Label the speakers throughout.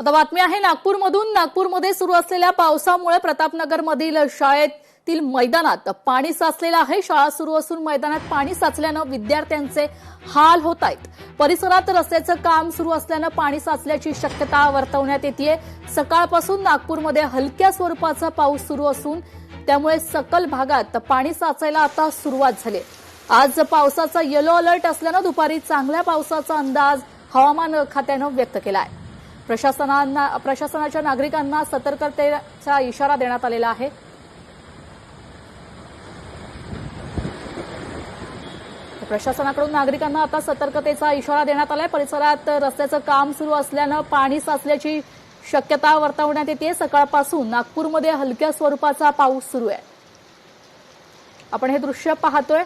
Speaker 1: आता बातमी आहे नागपूरमधून। नागपूरमध्ये सुरू असलेल्या पावसामुळे प्रतापनगरमधील शाळेतील मैदानात पाणी साचलेलं आहे। शाळा सुरू असून मैदानात पाणी साचल्यानं विद्यार्थ्यांचे हाल होत आहेत। परिसरात रस्त्याचं काम सुरू असल्यानं पाणी साचल्याची शक्यता वर्तवण्यात येते। सकाळपासून नागपूरमध्ये हलक्या स्वरूपाचा पाऊस सुरू असून त्यामुळे सकल भागात पाणी साचायला आता सुरुवात झाली। आज पावसाचा येलो अलर्ट असल्यानं दुपारी चांगल्या पावसाचा अंदाज हवामान खात्यानं व्यक्त केला आहे। प्रशासनाच्या नागरिकांना सतर्कतेचा इशारा देण्यात आलेला आहे। प्रशासनाकडून नागरिकांना आता सतर्कतेचा इशारा देण्यात आलाय। परिसरात रस्त्याचं काम सुरू असल्यानं पाणी साचल्याची शक्यता वर्तवण्यात येते। सकाळपासून नागपूरमध्ये हलक्या स्वरूपाचा पाऊस सुरू आहे। आपण हे दृश्य पाहतोय।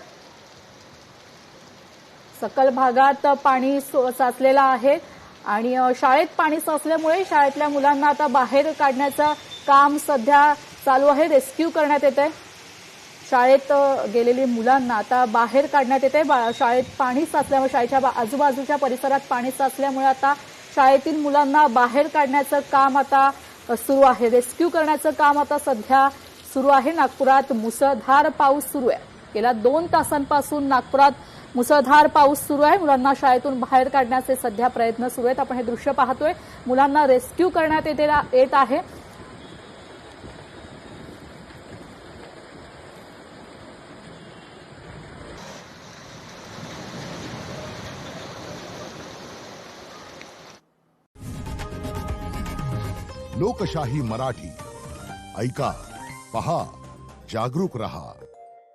Speaker 1: सकल भागात पाणी साचलेलं आहे आणि शाळेत पाणी साचल्यामुळे शाळेतल्या मुलांना आता बाहेर काढण्याचं काम सध्या चालू आहे। रेस्क्यू करण्यात येते। शाळेत गेलेली मुलांना आता बाहेर काढण्यात येते। शाळेत पाणी साचल्यामुळे शाळेच्या आजूबाजूच्या परिसरात पाणी साचल्यामुळे आता शाळेतील मुलांना बाहेर काढण्याचं काम आता सुरू आहे। रेस्क्यू करण्याचं काम आता सध्या सुरू आहे। नागपुरात मुसळधार पाऊस सुरू आहे। गेल्या 2 तासांपासून नागपुरात मुसळधार पाऊस सुरू आहे। मुलांना शाळेतून बाहेर काढण्याचे सध्या प्रयत्न सुरू आहेत। आपण हे दृश्य पाहतोय। मुलांना रेस्क्यू करण्यात येत आहे।
Speaker 2: लोकशाही मराठी ऐका, पहा, जागरूक रहा।